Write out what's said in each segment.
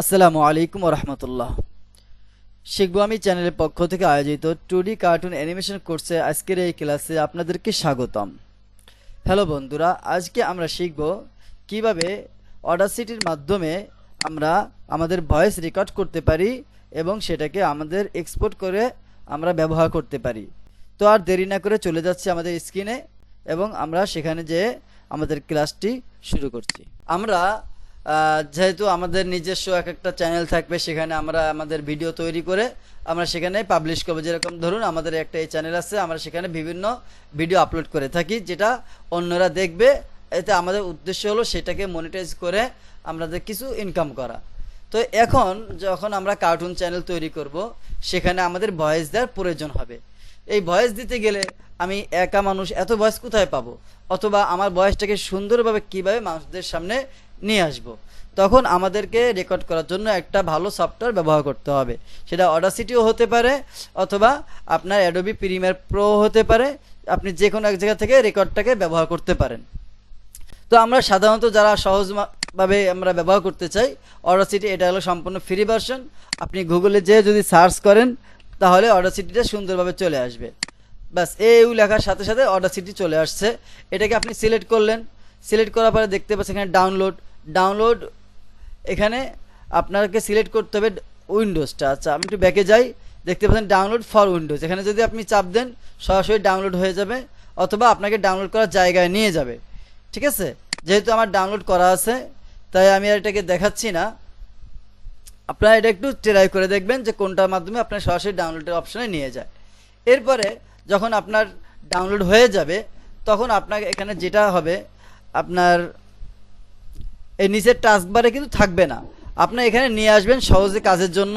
আসসালামু আলাইকুম রহমতুল্লাহ। শিখবো আমি চ্যানেলের পক্ষ থেকে আয়োজিত 2D কার্টুন অ্যানিমেশন কোর্সে আজকের এই ক্লাসে আপনাদেরকে স্বাগতম। হ্যালো বন্ধুরা, আজকে আমরা শিখব কিভাবে অডাসিটির মাধ্যমে আমরা আমাদের ভয়েস রেকর্ড করতে পারি এবং সেটাকে আমাদের এক্সপোর্ট করে আমরা ব্যবহার করতে পারি। তো আর দেরি না করে চলে যাচ্ছি আমাদের স্ক্রিনে এবং আমরা সেখানে যেয়ে আমাদের ক্লাসটি শুরু করছি। আমরা যেহেতু আমাদের নিজস্ব একটা চ্যানেল থাকবে, সেখানে আমরা আমাদের ভিডিও তৈরি করে আমরা সেখানে পাবলিশ করবো। যেরকম ধরুন আমাদের একটা এই চ্যানেল আছে, আমরা সেখানে বিভিন্ন ভিডিও আপলোড করে থাকি যেটা অন্যরা দেখবে। এতে আমাদের উদ্দেশ্য হলো সেটাকে মনিটাইজ করে আমাদের কিছু ইনকাম করা। তো এখন যখন আমরা কার্টুন চ্যানেল তৈরি করব, সেখানে আমাদের ভয়েস দেওয়ার প্রয়োজন হবে। এই ভয়েস দিতে গেলে আমি একা মানুষ এত ভয়েস কোথায় পাবো, অথবা আমার ভয়েসটাকে সুন্দরভাবে কিভাবে মানুষদের সামনে নিয়ে আসব, তখন আমাদেরকে রেকর্ড করার জন্য একটা ভালো সফটওয়্যার ব্যবহার করতে হবে। সেটা অডাসিটিও হতে পারে অথবা আপনার অ্যাডোবি প্রিমিয়ার প্রো হতে পারে। আপনি যে কোনো এক জায়গা থেকে রেকর্ডটাকে ব্যবহার করতে পারেন। তো আমরা সাধারণত যারা সহজভাবে আমরা ব্যবহার করতে চাই অডাসিটি, এটা হলো সম্পূর্ণ ফ্রি ভার্সন। আপনি গুগলে যেয়ে যদি সার্চ করেন তাহলে অডাসিটিটা সুন্দরভাবে চলে আসবে। ব্যাস EU লেখার সাথে সাথে অডাসিটি চলে আসছে। এটাকে আপনি সিলেক্ট করলেন, সিলেক্ট করার পরে দেখতে পাচ্ছেন এখানে ডাউনলোড এখানে আপনাকে সিলেক্ট করতে হবে উইন্ডোজটা। আচ্ছা, আমি একটু ব্যাকে যাই, দেখতে পাচ্ছেন ডাউনলোড ফর উইন্ডোজ। এখানে যদি আপনি চাপ দেন সরাসরি ডাউনলোড হয়ে যাবে, অথবা আপনাকে ডাউনলোড করার জায়গায় নিয়ে যাবে। ঠিক আছে, যেহেতু আমার ডাউনলোড করা আছে তাই আমি আর এটাকে দেখাচ্ছি না। আপনারা এটা একটু ট্রাই করে দেখবেন যে কোনটার মাধ্যমে আপনার সরাসরি ডাউনলোডের অপশনে নিয়ে যায়। এরপরে যখন আপনার ডাউনলোড হয়ে যাবে তখন আপনাকে এখানে যেটা হবে, আপনার এই নিচের টাস্কবারে কিন্তু থাকবে না, আপনি এখানে নিয়ে আসবেন সহজে কাজের জন্য।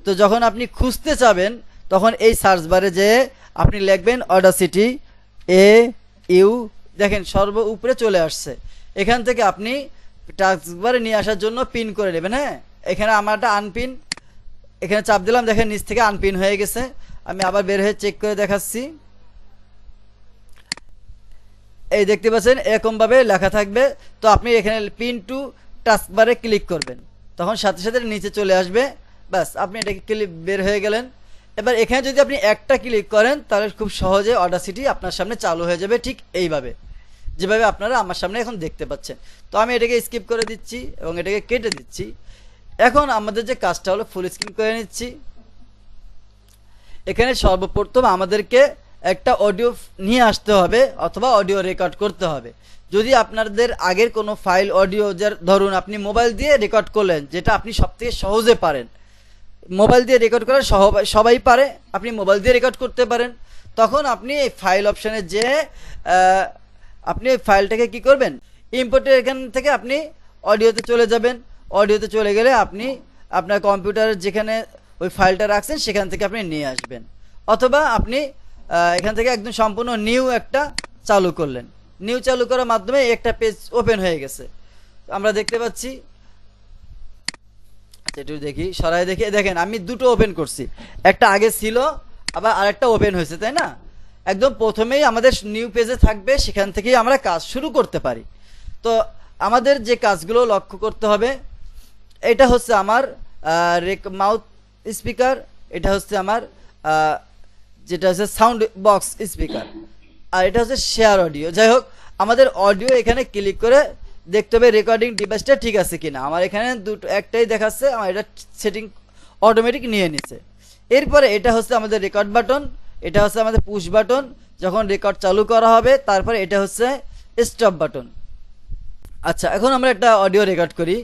তো যখন আপনি খুঁজতে চাবেন তখন এই সার্চ বারে যেয়ে আপনি লিখবেন অডাসিটি AU, দেখেন সর্ব উপরে চলে আসছে। এখান থেকে আপনি টাস্কবারে নিয়ে আসার জন্য পিন করে নেবেন। হ্যাঁ, এখানে আমারটা আনপিন, এখানে চাপ দিলাম, দেখেন নিচ থেকে আনপিন হয়ে গেছে। আমি আবার বের হয়ে চেক করে দেখাচ্ছি। এই দেখতে পাচ্ছেন এরকমভাবে লেখা থাকবে। তো আপনি এখানে পিন টু টাস্কবারে ক্লিক করবেন, তখন সাথে সাথে নিচে চলে আসবে। ব্যাস, আপনি এটাকে ক্লিক বের হয়ে গেলেন। এবার এখানে যদি আপনি একটা ক্লিক করেন তাহলে খুব সহজে অডাসিটি আপনার সামনে চালু হয়ে যাবে, ঠিক এইভাবে যেভাবে আপনারা আমার সামনে এখন দেখতে পাচ্ছেন। তো আমি এটাকে স্কিপ করে দিচ্ছি এবং এটাকে কেটে দিচ্ছি। এখন আমাদের যে কাজটা হলো ফুল স্ক্রিন করে নিচ্ছি। এখানে সর্বপ্রথম আমাদেরকে একটা অডিও নিয়ে আসতে হবে অথবা অডিও রেকর্ড করতে হবে। যদি আপনাদের আগের কোনো ফাইল অডিও, যার ধরুন আপনি মোবাইল দিয়ে রেকর্ড করলেন, যেটা আপনি সবথেকে সহজে পারেন, মোবাইল দিয়ে রেকর্ড করা সবাই পারে, আপনি মোবাইল দিয়ে রেকর্ড করতে পারেন। তখন আপনি এই ফাইল অপশানে যে আপনি এই ফাইলটাকে কি করবেন, ইম্পোর্টের এখান থেকে আপনি অডিওতে চলে যাবেন। অডিওতে চলে গেলে আপনি আপনার কম্পিউটারের যেখানে ওই ফাইলটা রাখছেন সেখান থেকে আপনি নিয়ে আসবেন, অথবা আপনি এখান থেকে একদম সম্পূর্ণ নিউ একটা চালু করলেন। নিউ চালু করার মাধ্যমে একটা পেজ ওপেন হয়ে গেছে আমরা দেখতে পাচ্ছি। আচ্ছা, একটু দেখি, সরাই দেখি, দেখেন আমি দুটো ওপেন করছি, একটা আগে ছিল আবার আরেকটা ওপেন হয়েছে, তাই না? একদম প্রথমেই আমাদের নিউ পেজে থাকবে, সেখান থেকেই আমরা কাজ শুরু করতে পারি। তো আমাদের যে কাজগুলো লক্ষ্য করতে হবে, এটা হচ্ছে আমার মাউথ স্পিকার, এটা হচ্ছে আমার যেটা হচ্ছে সাউন্ড বক্স স্পিকার, আর এটা হচ্ছে শেয়ার অডিও। যাই হোক, আমাদের অডিও এখানে ক্লিক করে দেখতে হবে রেকর্ডিং ডিভাইসটা ঠিক আছে কিনা। আমার এখানে দুটো, একটাই দেখাচ্ছে, আমার এটা সেটিং অটোমেটিক নিয়ে নিচ্ছে। এরপরে এটা হচ্ছে আমাদের রেকর্ড বাটন, এটা হচ্ছে আমাদের পুশ বাটন যখন রেকর্ড চালু করা হবে। তারপরে এটা হচ্ছে স্টপ বাটন। আচ্ছা, এখন আমরা একটা অডিও রেকর্ড করি।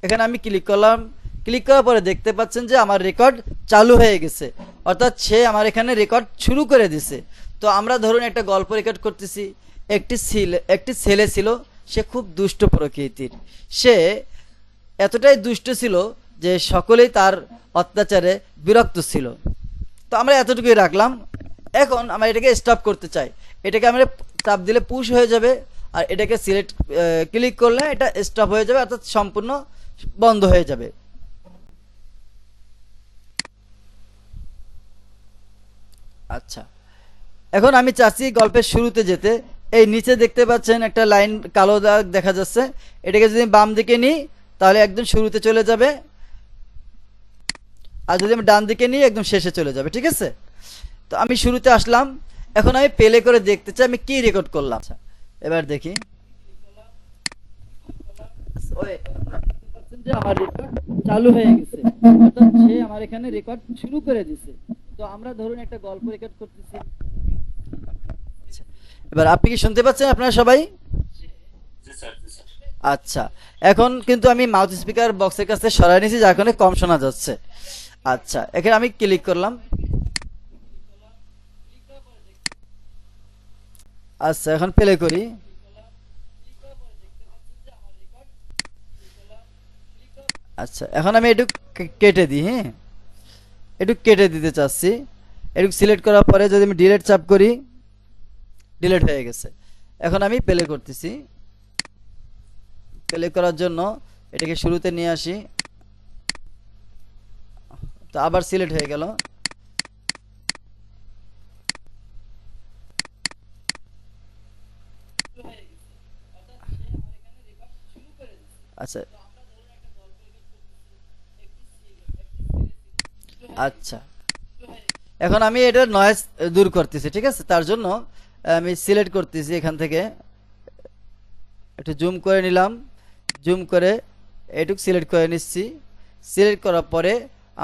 এখানে আমি ক্লিক করলাম, ক্লিক করার পরে দেখতে পাচ্ছেন যে আমার রেকর্ড চালু হয়ে গেছে, অর্থাৎ সে আমার এখানে রেকর্ড শুরু করে দিছে। তো আমরা ধরুন একটা গল্প রেকর্ড করতেছি। একটি ছেলে ছিল, সে খুব দুষ্ট প্রকৃতির। সে এতটাই দুষ্ট ছিল যে সকলেই তার অত্যাচারে বিরক্ত ছিল। তো আমরা এতটুকুই রাখলাম। এখন আমরা এটাকে স্টপ করতে চাই, এটাকে আমরা চাপ দিলে পুশ হয়ে যাবে, আর এটাকে সিলেক্ট ক্লিক করলে এটা স্টপ হয়ে যাবে, অর্থাৎ সম্পূর্ণ বন্ধ হয়ে যাবে। আচ্ছা, এখন আমি চাচ্ছি গল্পের শুরুতে যেতে। এই নিচে দেখতে পাচ্ছেন একটা লাইন, কালো দাগ দেখা যাচ্ছে। এটাকে যদি বাম দিকে নিই তাহলে একদম শুরুতে চলে যাবে, আর যদি আমি ডান দিকে নিই একদম শেষে চলে যাবে। ঠিক আছে, তো আমি শুরুতে আসলাম, এখন আমি প্লে করে দেখতে চাই আমি কি রেকর্ড করলাম। আচ্ছা, এবার দেখি। ওই যে আমার রেকর্ড চালু হয়ে গেছে, অর্থাৎ সে আমার এখানে রেকর্ড শুরু করে দিছে। তো আমরা ধরুন একটা গল্প রেকর্ড করতেছি। আচ্ছা, এবার আপনি কি শুনতে পাচ্ছেন আপনারা সবাই? জি স্যার, জি স্যার। আচ্ছা, এখন কিন্তু আমি মাউথ স্পিকার বক্সের কাছে সরাই নিয়েছি, যার কারণে কম শোনা যাচ্ছে। আচ্ছা, এখানে আমি ক্লিক করলাম। আচ্ছা, এখন প্লে করি। আচ্ছা, এখন আমি একটু কেটে দিই। হ্যাঁ, একটু কেটে দিতে চাচ্ছি। একটু সিলেক্ট করার পরে যদি আমি ডিলেট চাপ করি, ডিলেট হয়ে গেছে। এখন আমি প্লে করতেছি। প্লে করার জন্য এটাকে শুরুতে নিয়ে আসি, তো আবার সিলেক্ট হয়ে গেল। আচ্ছা, আচ্ছা, এখন আমি এটার নয়েজ দূর করতেছি। ঠিক আছে, তার জন্য আমি সিলেক্ট করতেছি, এখান থেকে একটু জুম করে নিলাম, জুম করে এটুক সিলেক্ট করে নিচ্ছি। সিলেক্ট করার পরে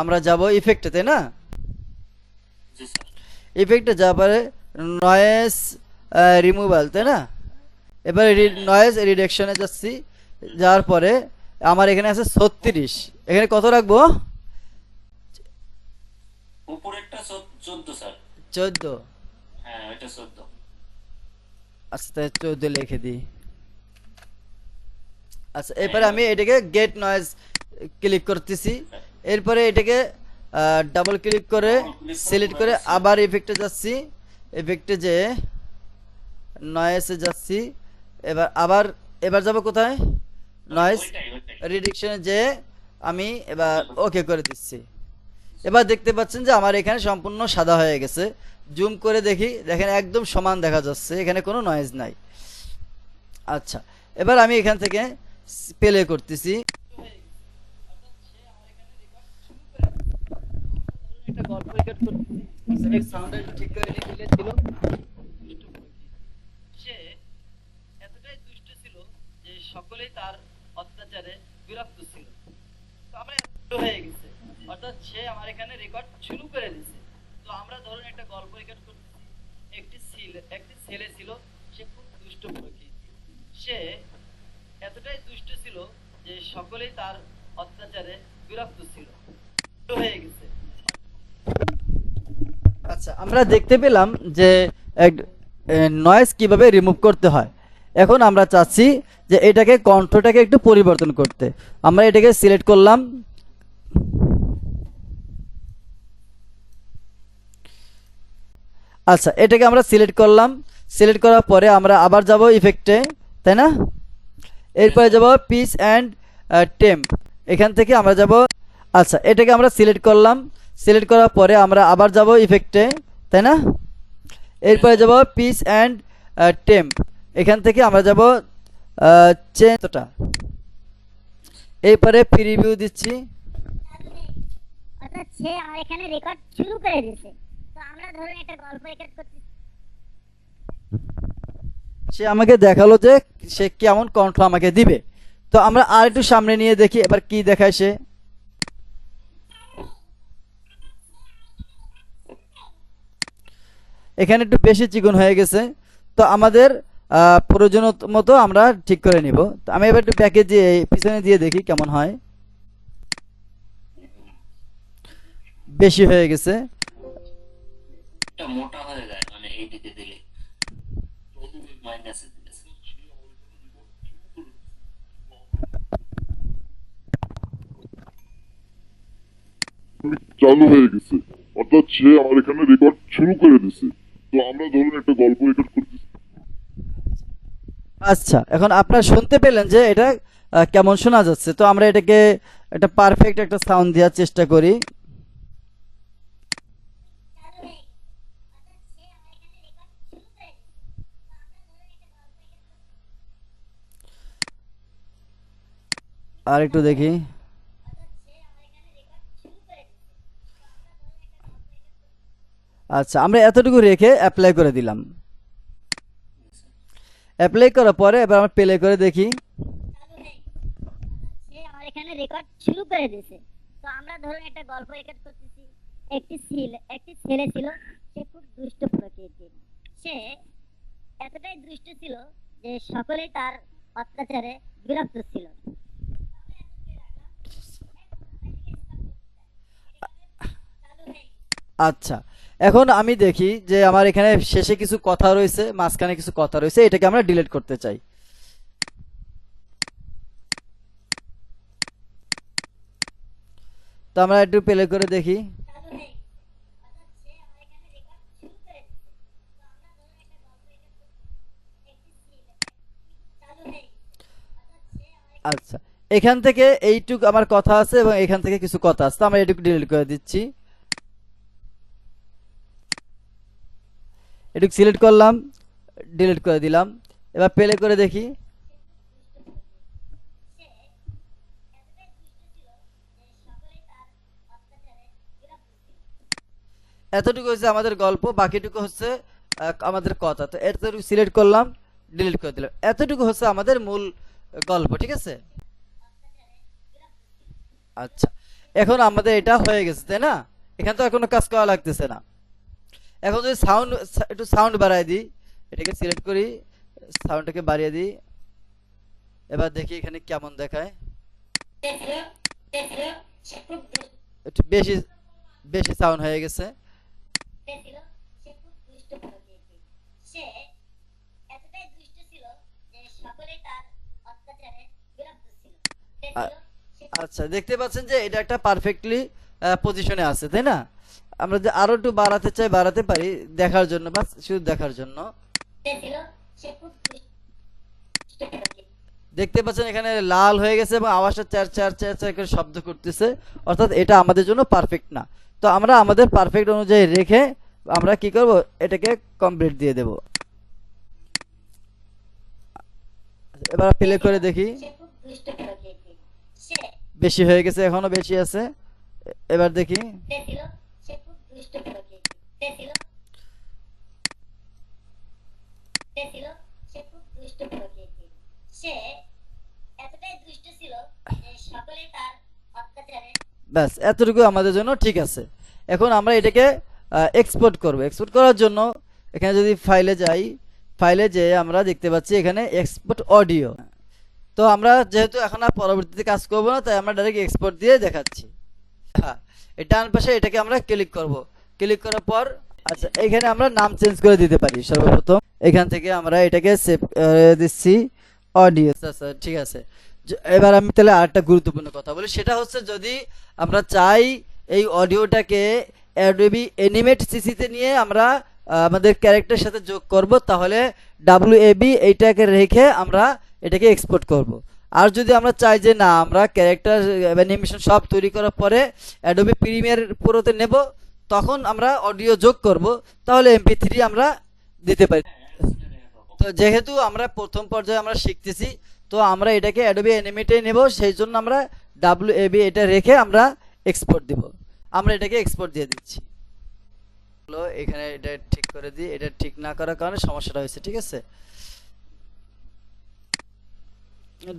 আমরা যাব ইফেক্টে, তাই না? জি স্যার। ইফেক্টে যাওয়ার পরে নয়েজ রিমুভাল, তাই না? এবারে হ্যাঁ, নয়েজ রিডাকশনে যাচ্ছি। যাওয়ার পরে আমার এখানে আছে 36, এখানে কত রাখবো? উপরেরটা 14 স্যার। 14। হ্যাঁ, এটা 14। আচ্ছা, তাই 14 লিখে দিই। আচ্ছা, হ্যাঁ, এরপরে এবার আমি এটাকে গেট নয়েজ ক্লিক করতেছি। স্যার এরপরে এটাকে ডাবল ক্লিক করে ডবল ক্লিক করে সিলেক্ট কমায় করে দিচ্ছি। আবার ইফেক্টে যাচ্ছি। ইফেক্টে যে নয়েজে যাচ্ছি। আবার এবার যাব কোথায়? নয়েজ ওইটাই ওইটাই। রিডাকশনে যে আমি এবার ওকে করছি। ওকে করে দিচ্ছি। এবার দেখতে পাচ্ছেন যে আমার এখানে সম্পূর্ণ সাদা হয়ে গেছে। জুম করে দেখি, দেখেন একদম সমান দেখা যাচ্ছে, এখানে কোনো নয়েজ নাই। আচ্ছা, এবার আমি এখান থেকে প্লে করতেছি। একটা গল্প রেকর্ড করতেছি। সাউন্ডটা ঠিক করে নিলে ছিল। সে এতটাই দুষ্ট ছিল যে সকলেই তার অত্যাচারে বিরক্ত ছিল। তো আমরা এত হয়ে গেছে, অর্থাৎ সে আমার এখানে রেকর্ড শুরু করে দিয়েছে। তো আমরা ধরুন একটা গল্প রেকর্ড করতেছি। একটি ছেলে ছিল, সে খুব দুষ্ট প্রকৃতি। সে এতটাই দুষ্ট ছিল যে সকলেই তার অত্যাচারে বিরক্ত ছিল, হয়ে গেছে। আচ্ছা, আমরা দেখতে পেলাম যে নয়েজ কিভাবে রিমুভ করতে হয়। এখন আমরা চাচ্ছি যে এটাকে কণ্ঠটাকে একটু পরিবর্তন করতে। আমরা এটাকে সিলেক্ট করলাম। আচ্ছা, এটাকে আমরা সিলেক্ট করলাম। সিলেক্ট করার পরে আমরা আবার যাব ইফেক্টে, তাই না? হ্যাঁ এরপরে স্যার। যাব পিচ অ্যান্ড টেম্প, এখান থেকে আমরা যাব। আচ্ছা, এটাকে আমরা সিলেক্ট করলাম। সিলেক্ট করার পরে আমরা আবার যাব ইফেক্টে, তাই না? হ্যাঁ এরপরে স্যার। যাব পিচ অ্যান্ড টেম্প, এখান থেকে আমরা যাব চেঞ্জটা। এরপরে প্রিভিউ দিচ্ছি। অর্থাৎ সে আমার এখানে রেকর্ড শুরু করে দিয়েছে। তো আমরা ধরুন একটা গল্প রেকর্ড করতেছি। সে আমাকে দেখালো যে সে কেমন কণ্ঠ আমাকে দিবে। তো আমরা আর একটু সামনে নিয়ে দেখি এবার কি দেখায় সে। এখানে একটু বেশি চিকন হয়ে গেছে। তো আমাদের প্রয়োজন মতো আমরা ঠিক করে নিব। তো আমি এবার একটু প্যাকেজ দিয়ে পিছনে দিয়ে দেখি কেমন হয়। বেশি হয়ে গেছে। এটা মোটা হয়ে যায় মানে এই দিকে দিলে, মাইনাসে দিলে। চালু হয়ে গেছে, অর্থাৎ সে আমার এখানে রেকর্ড শুরু করে দিছে। তো আমরা ধরুন একটা গল্প রেকর্ড করতেছি। আচ্ছা, এখন আপনারা শুনতে পেলেন যে এটা কেমন শোনা যাচ্ছে। তো আমরা এটাকে একটা পারফেক্ট একটা সাউন্ড দেওয়ার চেষ্টা করি। আর একটু দেখি। আচ্ছা, আমরা এতটুকু রেখে অ্যাপ্লাই করে দিলাম। অ্যাপ্লাই করার পরে এবার আমরা প্লে করে দেখি। সে আমার এখানে রেকর্ড শুরু করে দিয়েছে। তো আমরা ধরুন একটা গল্প রেকর্ড করতেছি। একটি ছেলে ছিল, সে খুব দুষ্ট প্রকৃতির। সে এতটাই দুষ্ট ছিল যে সকলেই তার অত্যাচারে বিরক্ত ছিল। আচ্ছা, এখন আমি দেখি যে আমার এখানে শেষে কিছু কথা রয়েছে, মাঝখানে কিছু কথা রয়েছে, এটাকে আমরা ডিলিট করতে চাই। তো আমরা একটু প্লে করে দেখি। আচ্ছা, এখান থেকে এইটুক আমার কথা আছে এবং এখান থেকে কিছু কথা আছে, তো আমরা এটুকু ডিলিট করে দিচ্ছি। এটুকু সিলেক্ট করলাম, ডিলিট করে দিলাম। এবার প্লে করে দেখি। এতটুকু হচ্ছে আমাদের গল্প, বাকিটুকু হচ্ছে আমাদের কথা। তো এতটুকু সিলেক্ট করলাম, ডিলিট করে দিলাম। এতটুকু হচ্ছে আমাদের মূল গল্প, ঠিক আছে। আচ্ছা, এখন আমাদের এটা হয়ে গেছে, তাই না? এখানে তো আর কোনো কাজ করা লাগতেছে না। এখন যদি সাউন্ড, একটু সাউন্ড বাড়ায় দিই, এটাকে সিলেক্ট করি, সাউন্ডটাকে বাড়িয়ে দিই। এবার দেখি এখানে কেমন দেখায়। একটু বেশি বেশি সাউন্ড হয়ে গেছে। আ- আচ্ছা, দেখতে পাচ্ছেন যে এটা একটা পারফেক্টলি পজিশনে আছে, তাই না? আমরা যে আরো একটু বাড়াতে চাই, বাড়াতে পারি, দেখার জন্য, বাস শুধু দেখার জন্য। দেখতে পাচ্ছেন এখানে লাল হয়ে গেছে এবং আওয়াজটা চার চার চার চার করে শব্দ করতেছে, অর্থাৎ এটা আমাদের জন্য পারফেক্ট না। তো আমরা আমাদের পারফেক্ট অনুযায়ী রেখে আমরা কি করব, এটাকে কমপ্লিট দিয়ে দেব। এবার প্লে করে দেখি। বেশি হয়ে গেছে, এখনো বেশি আছে। এবার দেখি। ব্যাস, এতটুকু আমাদের জন্য ঠিক আছে। এখন আমরা এটাকে এক্সপোর্ট করব। এক্সপোর্ট করার জন্য এখানে যদি ফাইলে যাই, ফাইলে যেয়ে আমরা দেখতে পাচ্ছি এখানে এক্সপোর্ট অডিও। তো আমরা যেহেতু এখন আর পরবর্তীতে কাজ করব না, তাই আমরা ডাইরেক্ট এক্সপোর্ট দিয়ে দেখাচ্ছি। হ্যাঁ, এই ডান পাশে এটাকে আমরা ক্লিক করব। ক্লিক করার পর আচ্ছা, এখানে আমরা নাম চেঞ্জ করে দিতে পারি। সর্বপ্রথম এখান থেকে আমরা এটাকে সেভ দিচ্ছি অডিও। আচ্ছা, ঠিক আছে। এবার আমি তাহলে আরেকটা গুরুত্বপূর্ণ কথা বলি, সেটা হচ্ছে যদি আমরা চাই এই অডিওটাকে অ্যাডোবি অ্যানিমেট সিসিতে নিয়ে আমরা আমাদের ক্যারেক্টারের সাথে যোগ করব, তাহলে WAV এইটাকে রেখে আমরা এটাকে এক্সপোর্ট করব। আর যদি আমরা চাই যে না, আমরা ক্যারেক্টার অ্যানিমেশন সব তৈরি করার পরে অ্যাডোবি প্রিমিয়ার প্রোতে নেব, তখন আমরা অডিও যোগ করব, তাহলে MP3 আমরা দিতে পারি। তো যেহেতু আমরা প্রথম পর্যায়ে আমরা শিখতেছি, তো আমরা এটাকে অ্যাডোবি অ্যানিমেটে নেব, সেই জন্য আমরা WAV এটা রেখে আমরা এক্সপোর্ট দিব। আমরা এটাকে এক্সপোর্ট দিয়ে দিচ্ছি। এখানে এটা ঠিক করে দিই, এটা ঠিক না করার কারণে সমস্যাটা হয়েছে, ঠিক আছে।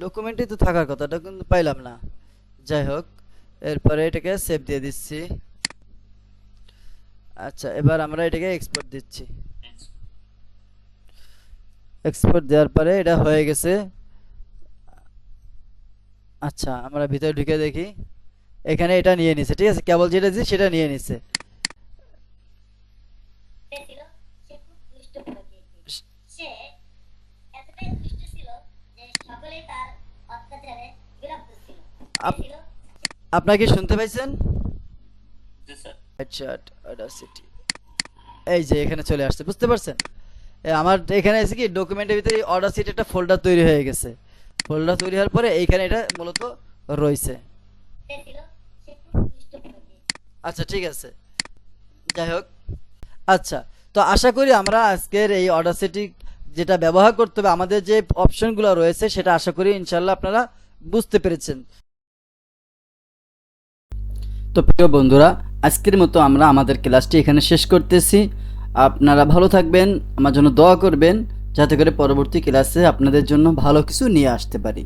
ডকুমেন্টই তো থাকার কথা, এটা কিন্তু পাইলাম না। যাই হোক, এরপরে এটাকে সেভ দিয়ে দিচ্ছি। আচ্ছা, এবার আমরা এটাকে এক্সপোর্ট দিচ্ছি। এক্সপোর্ট দেওয়ার পরে এটা হয়ে গেছে। আচ্ছা, আমরা ভিতরে ঢুকে দেখি। এখানে এটা নিয়ে নিছে, ঠিক আছে, কেবল যেটা দিয়েছি সেটা নিয়ে নিছে। আপনারা কি শুনতে পাইছেন? এই যে এখানে চলে আসছে, বুঝতে পারছেন? আমার এখানে এসে কি ডকুমেন্টের ভিতরে অডাসিটি একটা ফোল্ডার তৈরি হয়ে গেছে। ফোল্ডার তৈরি হওয়ার পরে এইখানে এটা মূলত রয়েছে। আচ্ছা, ঠিক আছে, যাই হোক। আচ্ছা, তো আশা করি আমরা আজকের এই অডাসিটি যেটা ব্যবহার করতে হবে, আমাদের যে অপশনগুলো রয়েছে, সেটা আশা করি ইনশাল্লাহ আপনারা বুঝতে পেরেছেন। তো প্রিয় বন্ধুরা, আজকের মতো আমরা আমাদের ক্লাসটি এখানে শেষ করতেছি। আপনারা ভালো থাকবেন, আমার জন্য দোয়া করবেন যাতে করে পরবর্তী ক্লাসে আপনাদের জন্য ভালো কিছু নিয়ে আসতে পারি।